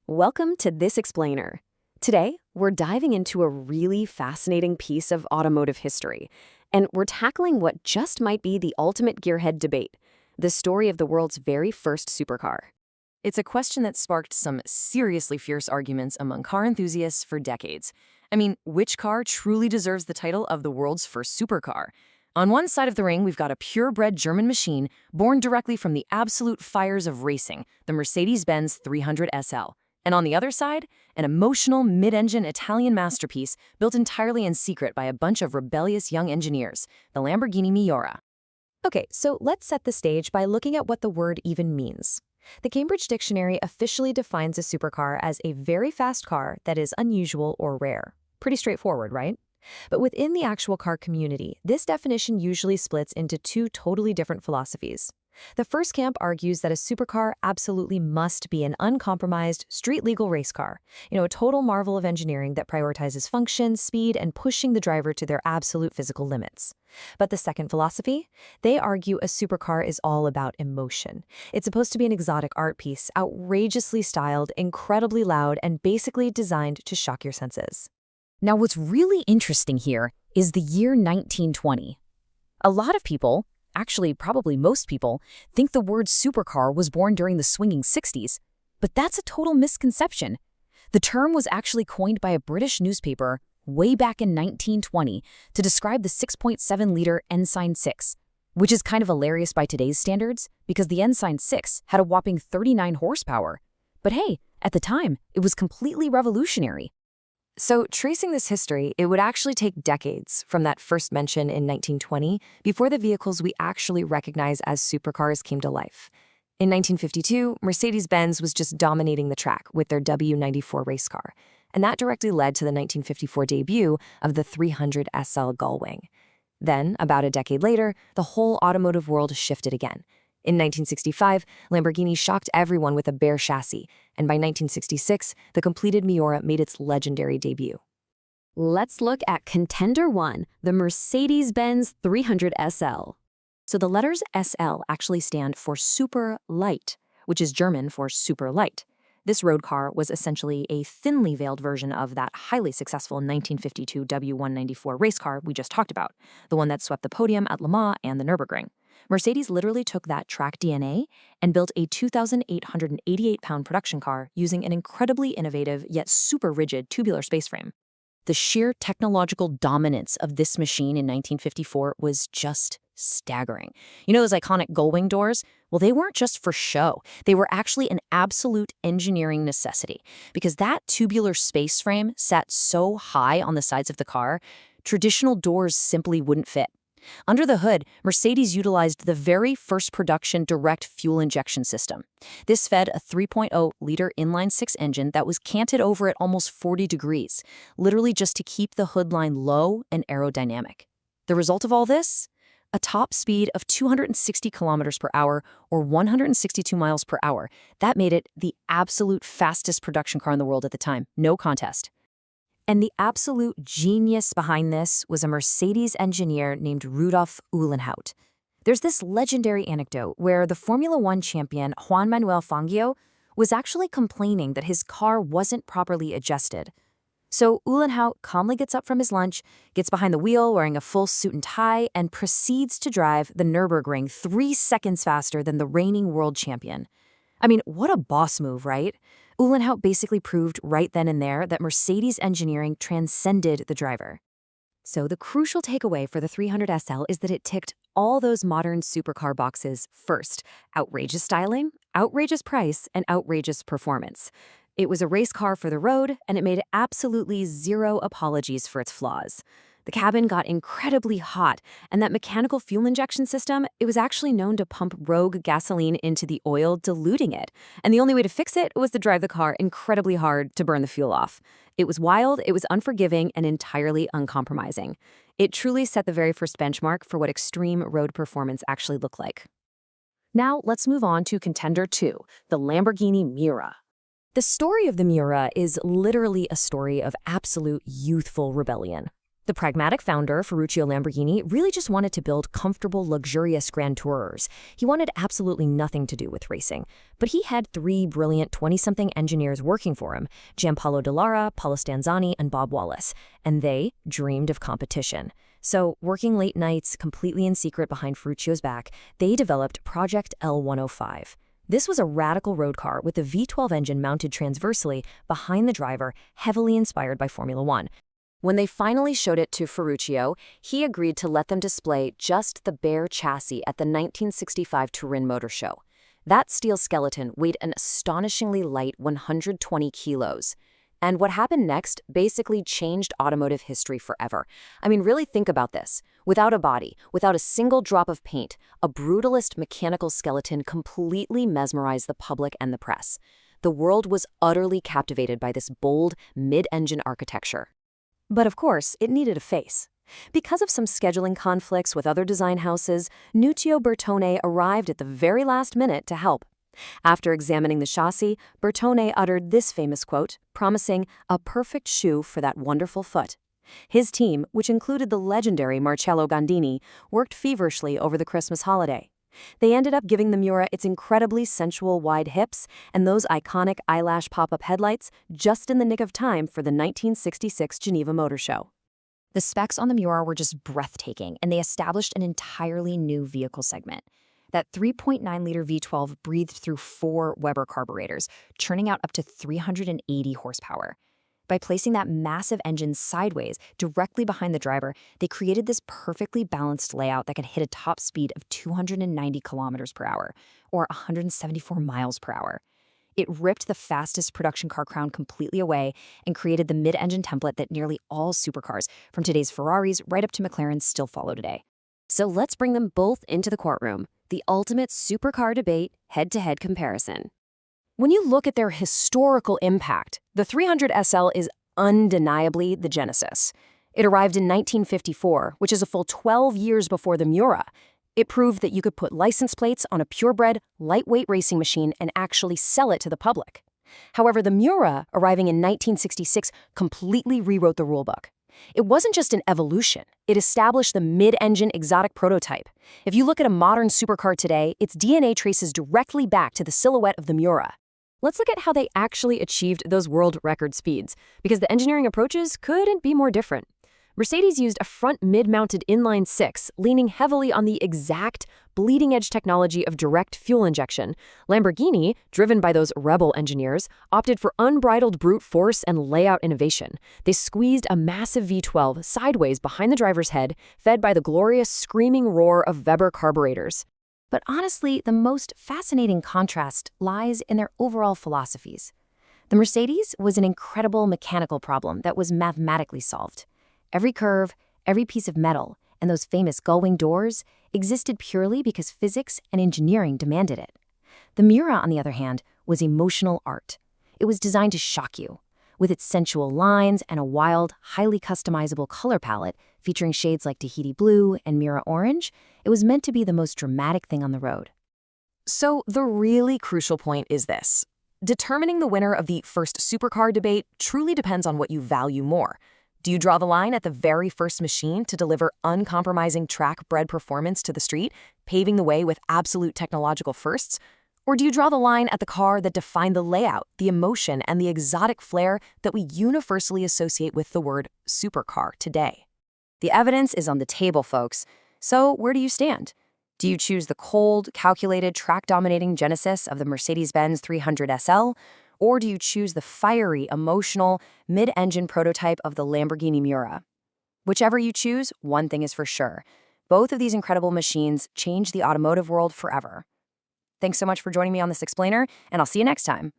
Welcome to This Explainer. Today, we're diving into a really fascinating piece of automotive history, and we're tackling what just might be the ultimate gearhead debate, the story of the world's very first supercar. It's a question that sparked some seriously fierce arguments among car enthusiasts for decades. I mean, which car truly deserves the title of the world's first supercar? On one side of the ring, we've got a purebred German machine born directly from the absolute fires of racing, the Mercedes-Benz 300 SL. And on the other side, an emotional mid-engine Italian masterpiece built entirely in secret by a bunch of rebellious young engineers, the Lamborghini Miura. Okay, so let's set the stage by looking at what the word even means. The Cambridge Dictionary officially defines a supercar as a very fast car that is unusual or rare. Pretty straightforward, right? But within the actual car community, this definition usually splits into two totally different philosophies. The first camp argues that a supercar absolutely must be an uncompromised, street-legal race car, a total marvel of engineering that prioritizes function, speed, and pushing the driver to their absolute physical limits. But the second philosophy? They argue a supercar is all about emotion. It's supposed to be an exotic art piece, outrageously styled, incredibly loud, and basically designed to shock your senses. Now, what's really interesting here is the year 1920. A lot of people, actually probably most people, think the word supercar was born during the swinging 60s, but that's a total misconception. The term was actually coined by a British newspaper way back in 1920 to describe the 6.7-liter Ensign 6, which is kind of hilarious by today's standards because the Ensign 6 had a whopping 39 horsepower. But hey, at the time, it was completely revolutionary. So, tracing this history, it would actually take decades from that first mention in 1920 before the vehicles we actually recognize as supercars came to life. In 1952, Mercedes-Benz was just dominating the track with their W94 race car, and that directly led to the 1954 debut of the 300 SL Gullwing. Then, about a decade later, the whole automotive world shifted again. In 1965, Lamborghini shocked everyone with a bare chassis, and by 1966, the completed Miura made its legendary debut. Let's look at Contender 1, the Mercedes-Benz 300 SL. So the letters SL actually stand for super light, which is German for super light. This road car was essentially a thinly veiled version of that highly successful 1952 W194 race car we just talked about, the one that swept the podium at Le Mans and the Nürburgring. Mercedes literally took that track DNA and built a 2,888-pound production car using an incredibly innovative yet super rigid tubular space frame. The sheer technological dominance of this machine in 1954 was just staggering. You know those iconic gullwing doors? Well, they weren't just for show. They were actually an absolute engineering necessity because that tubular space frame sat so high on the sides of the car, traditional doors simply wouldn't fit. Under the hood, Mercedes utilized the very first production direct fuel injection system. This fed a 3.0-liter inline-six engine that was canted over at almost 40 degrees, literally just to keep the hood line low and aerodynamic. The result of all this? A top speed of 260 kilometers per hour or 162 miles per hour. That made it the absolute fastest production car in the world at the time. No contest. And the absolute genius behind this was a Mercedes engineer named Rudolf Uhlenhaut. There's this legendary anecdote where the Formula One champion Juan Manuel Fangio was actually complaining that his car wasn't properly adjusted. So Uhlenhaut calmly gets up from his lunch, gets behind the wheel wearing a full suit and tie, and proceeds to drive the Nürburgring 3 seconds faster than the reigning world champion. I mean, what a boss move, right? Uhlenhaut basically proved right then and there that Mercedes engineering transcended the driver. So the crucial takeaway for the 300 SL is that it ticked all those modern supercar boxes first: outrageous styling, outrageous price, and outrageous performance. It was a race car for the road, and it made absolutely zero apologies for its flaws. The cabin got incredibly hot, and that mechanical fuel injection system, it was actually known to pump rogue gasoline into the oil, diluting it. And the only way to fix it was to drive the car incredibly hard to burn the fuel off. It was wild, it was unforgiving, and entirely uncompromising. It truly set the very first benchmark for what extreme road performance actually looked like. Now, let's move on to Contender 2, the Lamborghini Miura. The story of the Miura is literally a story of absolute youthful rebellion. The pragmatic founder, Ferruccio Lamborghini, really just wanted to build comfortable, luxurious Grand Tourers. He wanted absolutely nothing to do with racing. But he had three brilliant 20-something engineers working for him, Giampaolo Dallara, Paolo Stanzani, and Bob Wallace. And they dreamed of competition. So, working late nights, completely in secret behind Ferruccio's back, they developed Project L105. This was a radical road car with a V12 engine mounted transversely behind the driver, heavily inspired by Formula One. When they finally showed it to Ferruccio, he agreed to let them display just the bare chassis at the 1965 Turin Motor Show. That steel skeleton weighed an astonishingly light 120 kilos. And what happened next basically changed automotive history forever. I mean, really think about this. Without a body, without a single drop of paint, a brutalist mechanical skeleton completely mesmerized the public and the press. The world was utterly captivated by this bold, mid-engine architecture. But of course, it needed a face. Because of some scheduling conflicts with other design houses, Nuccio Bertone arrived at the very last minute to help. After examining the chassis, Bertone uttered this famous quote, promising a perfect shoe for that wonderful foot. His team, which included the legendary Marcello Gandini, worked feverishly over the Christmas holiday. They ended up giving the Miura its incredibly sensual wide hips and those iconic eyelash pop-up headlights just in the nick of time for the 1966 Geneva Motor Show. The specs on the Miura were just breathtaking, and they established an entirely new vehicle segment. That 3.9-liter V12 breathed through 4 Weber carburetors, churning out up to 380 horsepower. By placing that massive engine sideways, directly behind the driver, they created this perfectly balanced layout that could hit a top speed of 290 kilometers per hour, or 174 miles per hour. It ripped the fastest production car crown completely away and created the mid-engine template that nearly all supercars, from today's Ferraris right up to McLarens, still follow today. So let's bring them both into the courtroom, the ultimate supercar debate, head-to-head comparison. When you look at their historical impact, the 300 SL is undeniably the genesis. It arrived in 1954, which is a full 12 years before the Miura. It proved that you could put license plates on a purebred, lightweight racing machine and actually sell it to the public. However, the Miura, arriving in 1966, completely rewrote the rulebook. It wasn't just an evolution. It established the mid-engine exotic prototype. If you look at a modern supercar today, its DNA traces directly back to the silhouette of the Miura. Let's look at how they actually achieved those world record speeds, because the engineering approaches couldn't be more different. Mercedes used a front mid-mounted inline-six, leaning heavily on the exact bleeding-edge technology of direct fuel injection. Lamborghini, driven by those rebel engineers, opted for unbridled brute force and layout innovation. They squeezed a massive V12 sideways behind the driver's head, fed by the glorious screaming roar of Weber carburetors. But honestly, the most fascinating contrast lies in their overall philosophies. The Mercedes was an incredible mechanical problem that was mathematically solved. Every curve, every piece of metal, and those famous gull-wing doors existed purely because physics and engineering demanded it. The Miura, on the other hand, was emotional art. It was designed to shock you. With its sensual lines and a wild, highly customizable color palette featuring shades like Tahiti blue and Miura orange, it was meant to be the most dramatic thing on the road. So the really crucial point is this. Determining the winner of the first supercar debate truly depends on what you value more. Do you draw the line at the very first machine to deliver uncompromising track-bred performance to the street, paving the way with absolute technological firsts? Or do you draw the line at the car that defined the layout, the emotion, and the exotic flair that we universally associate with the word supercar today? The evidence is on the table, folks. So where do you stand? Do you choose the cold, calculated, track-dominating genesis of the Mercedes-Benz 300 SL? Or do you choose the fiery, emotional, mid-engine prototype of the Lamborghini Miura? Whichever you choose, one thing is for sure. Both of these incredible machines change the automotive world forever. Thanks so much for joining me on this explainer, and I'll see you next time.